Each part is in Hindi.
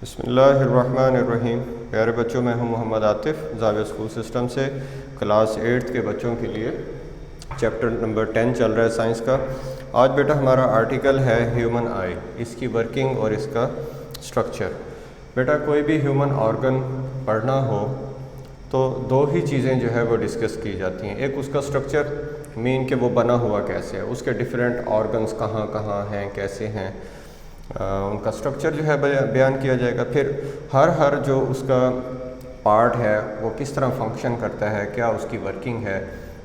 बिस्मिल्लाहिर्रहमानिर्रहीम। प्यारे बच्चों, मैं हूं मोहम्मद आतिफ़ ज़ाविया स्कूल सिस्टम से। क्लास 8 के बच्चों के लिए चैप्टर नंबर 10 चल रहा है साइंस का। आज बेटा हमारा आर्टिकल है ह्यूमन आई, इसकी वर्किंग और इसका स्ट्रक्चर। बेटा कोई भी ह्यूमन ऑर्गन पढ़ना हो तो दो ही चीज़ें जो है वो डिस्कस की जाती हैं। एक उसका स्ट्रक्चर, मीन कि वो बना हुआ कैसे है, उसके डिफरेंट ऑर्गन्स कहाँ कहाँ हैं, कैसे हैं, उनका स्ट्रक्चर जो है बयान किया जाएगा। फिर हर जो उसका पार्ट है वो किस तरह फंक्शन करता है, क्या उसकी वर्किंग है,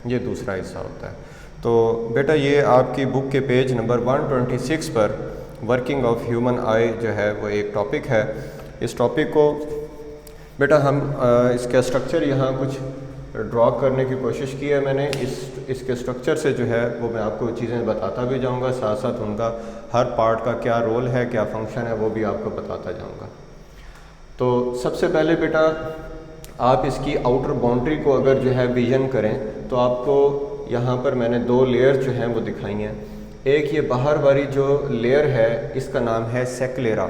ये दूसरा हिस्सा होता है। तो बेटा ये आपकी बुक के पेज नंबर 126 पर वर्किंग ऑफ ह्यूमन आई जो है वो एक टॉपिक है। इस टॉपिक को बेटा हम इसका स्ट्रक्चर यहाँ कुछ ड्रॉ करने की कोशिश की है मैंने। इसके स्ट्रक्चर से जो है वो मैं आपको चीज़ें बताता भी जाऊँगा, साथ साथ उनका हर पार्ट का क्या रोल है, क्या फंक्शन है, वो भी आपको बताता जाऊँगा। तो सबसे पहले बेटा आप इसकी आउटर बाउंड्री को अगर जो है विजन करें तो आपको यहाँ पर मैंने दो लेयर जो हैं वो दिखाई हैं। एक ये बाहर वाली जो लेयर है इसका नाम है सेक्लेरा।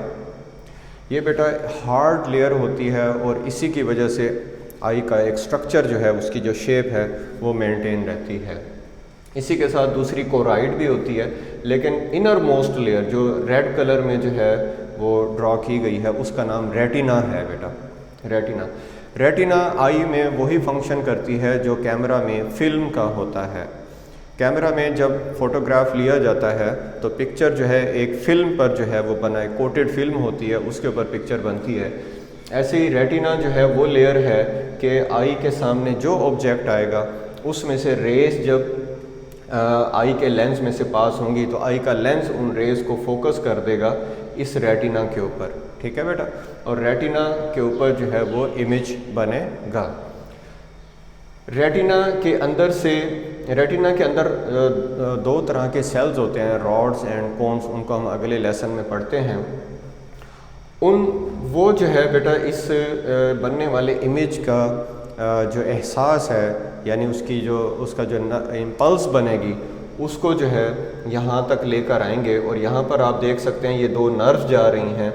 ये बेटा हार्ड लेयर होती है और इसी की वजह से आई का एक स्ट्रक्चर जो है, उसकी जो शेप है वो मेंटेन रहती है। इसी के साथ दूसरी कोराइड भी होती है, लेकिन इनर मोस्ट लेयर जो रेड कलर में जो है वो ड्रॉ की गई है उसका नाम रेटिना है बेटा। रेटिना आई में वही फंक्शन करती है जो कैमरा में फिल्म का होता है। कैमरा में जब फोटोग्राफ लिया जाता है तो पिक्चर जो है एक फिल्म पर जो है वो बना है, कोटेड फिल्म होती है, उसके ऊपर पिक्चर बनती है। ऐसे ही रेटिना जो है वो लेयर है कि आई के सामने जो ऑब्जेक्ट आएगा उसमें से रेस जब आई के लेंस में से पास होंगी तो आई का लेंस उन रेस को फोकस कर देगा इस रेटिना के ऊपर। ठीक है बेटा, और रेटिना के ऊपर जो है वो इमेज बनेगा। रेटिना के अंदर दो तरह के सेल्स होते हैं, रॉड्स एंड कोन्स, उनको हम अगले लेसन में पढ़ते हैं। वो जो है बेटा इस बनने वाले इमेज का जो एहसास है, यानी उसका जो इम्पल्स बनेगी उसको जो है यहाँ तक लेकर आएंगे। और यहाँ पर आप देख सकते हैं ये दो नर्व्स जा रही हैं।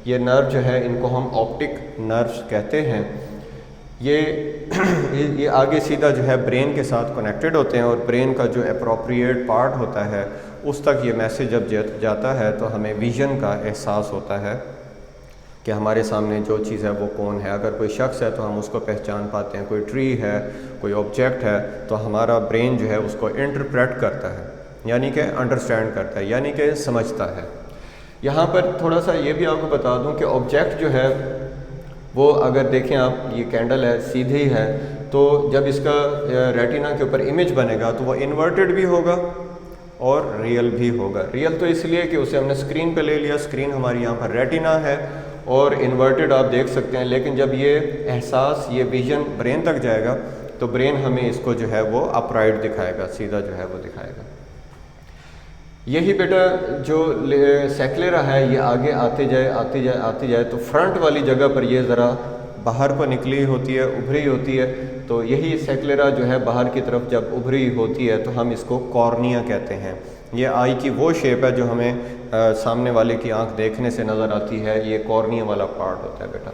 ये नर्व जो है इनको हम ऑप्टिक नर्व्स कहते हैं। ये आगे सीधा जो है ब्रेन के साथ कनेक्टेड होते हैं और ब्रेन का जो अप्रोप्रिएट पार्ट होता है उस तक ये मैसेज जब जाता है तो हमें विजन का एहसास होता है कि हमारे सामने जो चीज़ है वो कौन है। अगर कोई शख्स है तो हम उसको पहचान पाते हैं, कोई ट्री है, कोई ऑब्जेक्ट है, तो हमारा ब्रेन जो है उसको इंटरप्रेट करता है, यानी कि अंडरस्टैंड करता है, यानी कि समझता है। यहाँ पर थोड़ा सा ये भी आपको बता दूँ कि ऑब्जेक्ट जो है वो अगर देखें आप, ये कैंडल है सीधी है, तो जब इसका रेटिना के ऊपर इमेज बनेगा तो वो इन्वर्टेड भी होगा और रियल भी होगा। रियल तो इसलिए कि उसे हमने स्क्रीन पे ले लिया, स्क्रीन हमारी यहाँ पर रेटिना है, और इन्वर्टेड आप देख सकते हैं। लेकिन जब ये एहसास, ये विजन ब्रेन तक जाएगा तो ब्रेन हमें इसको जो है वो अपराइट दिखाएगा, सीधा जो है वो दिखाएगा। यही बेटा जो सेक्लेरा है ये आगे आते जाए तो फ्रंट वाली जगह पर ये ज़रा बाहर को निकली होती है, उभरी होती है। तो यही सेक्लेरा जो है बाहर की तरफ जब उभरी होती है तो हम इसको कॉर्निया कहते हैं। ये आई की वो शेप है जो हमें सामने वाले की आंख देखने से नज़र आती है, ये कॉर्निया वाला पार्ट होता है बेटा।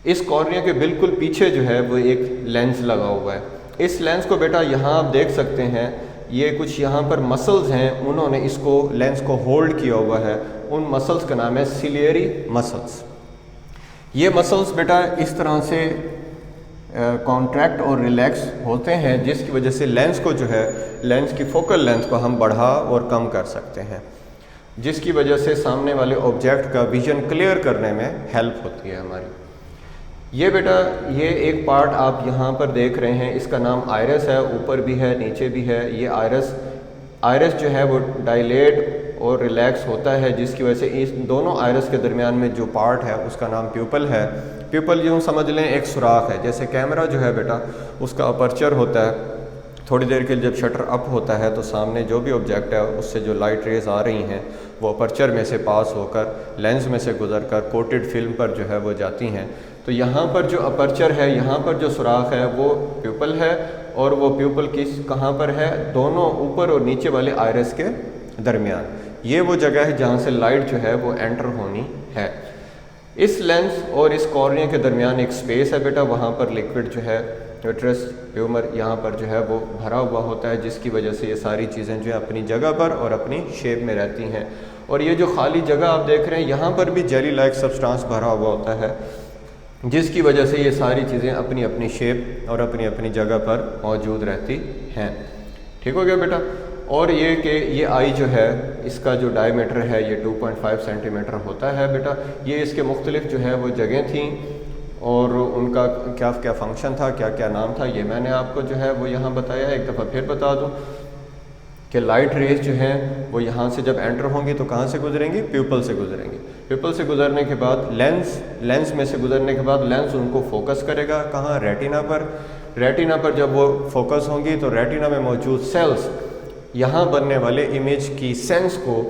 इस कॉर्निया के बिल्कुल पीछे जो है वो एक लेंस लगा हुआ है। इस लेंस को बेटा यहाँ आप देख सकते हैं, ये कुछ यहाँ पर मसल्स हैं, उन्होंने इसको लेंस को होल्ड किया हुआ है। उन मसल्स का नाम है सिलियरी मसल्स। ये मसल्स बेटा इस तरह से कॉन्ट्रैक्ट और रिलैक्स होते हैं जिसकी वजह से लेंस को जो है, लेंस की फोकल लेंथ को हम बढ़ा और कम कर सकते हैं, जिसकी वजह से सामने वाले ऑब्जेक्ट का विजन क्लियर करने में हेल्प होती है हमारी। ये बेटा ये एक पार्ट आप यहाँ पर देख रहे हैं, इसका नाम आयरस है, ऊपर भी है नीचे भी है। ये आयरस जो है वो डायलेट और रिलैक्स होता है, जिसकी वजह से इस दोनों आयरस के दरमियान में जो पार्ट है उसका नाम प्यूपल है। प्यूपल यूँ समझ लें एक सुराख है, जैसे कैमरा जो है बेटा उसका अपर्चर होता है। थोड़ी देर के लिए जब शटर अप होता है तो सामने जो भी ऑब्जेक्ट है उससे जो लाइट रेज आ रही हैं वो अपर्चर में से पास होकर लेंस में से गुजरकर कोटेड फिल्म पर जो है वो जाती हैं। तो यहाँ पर जो अपर्चर है, यहाँ पर जो सुराख है वो प्यूपल है, और वो प्यूपल कहाँ पर है, दोनों ऊपर और नीचे वाले आयरस के दरमियान। ये वो जगह है जहाँ से लाइट जो है वो एंटर होनी है। इस लेंस और इस कॉर्निया के दरमियान एक स्पेस है बेटा, वहाँ पर लिक्विड जो है विट्रस ह्यूमर यहाँ पर जो है वो भरा हुआ होता है, जिसकी वजह से ये सारी चीज़ें जो है अपनी जगह पर और अपनी शेप में रहती हैं। और ये जो खाली जगह आप देख रहे हैं यहाँ पर भी जेली लाइक सब्सटेंस भरा हुआ होता है, जिसकी वजह से ये सारी चीज़ें अपनी अपनी शेप और अपनी अपनी जगह पर मौजूद रहती हैं। ठीक हो गया बेटा। और ये कि ये आई जो है इसका जो डायमीटर है ये 2.5 सेंटीमीटर होता है बेटा। ये इसके मुख्तलिफ जो है वो जगह थी और उनका क्या क्या फंक्शन था, क्या क्या नाम था, ये मैंने आपको जो है वो यहाँ बताया है। एक दफ़ा फिर बता दूँ कि लाइट रेज जो हैं वो यहाँ से जब एंटर होंगी तो कहाँ से गुजरेंगी, प्यूपल से गुजरेंगी। प्यूपल से गुजरने के बाद लेंस में से गुजरने के बाद लेंस उनको फोकस करेगा कहाँ, रेटिना पर। रेटिना पर जब वो फोकस होंगी तो रेटिना में मौजूद सेल्स यहाँ बनने वाले इमेज की सेंस को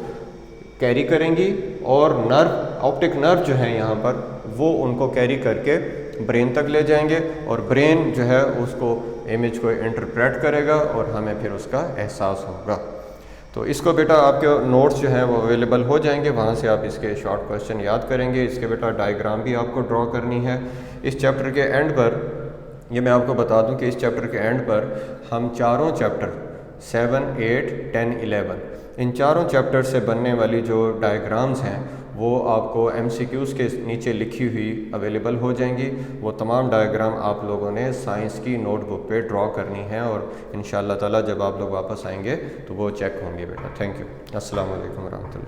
कैरी करेंगी और नर्व, ऑप्टिक नर्व जो है यहाँ पर, वो उनको कैरी करके ब्रेन तक ले जाएंगे और ब्रेन जो है उसको इमेज को इंटरप्रेट करेगा और हमें फिर उसका एहसास होगा। तो इसको बेटा आपके नोट्स जो हैं वो अवेलेबल हो जाएंगे, वहाँ से आप इसके शॉर्ट क्वेश्चन याद करेंगे। इसके बेटा डायग्राम भी आपको ड्रॉ करनी है। इस चैप्टर के एंड पर, ये मैं आपको बता दूं कि इस चैप्टर के एंड पर हम चारों चैप्टर 7, 8, 10, 11 इन चारों चैप्टर से बनने वाली जो डायग्राम्स हैं वो आपको MCQs के नीचे लिखी हुई अवेलेबल हो जाएंगी। वो तमाम डायग्राम आप लोगों ने साइंस की नोटबुक पे ड्रॉ करनी है और इंशाअल्लाह ताला जब आप लोग वापस आएंगे तो वो चेक होंगे बेटा। Thank you. अस्सलाम वालेकुम रहमतुल्लाह।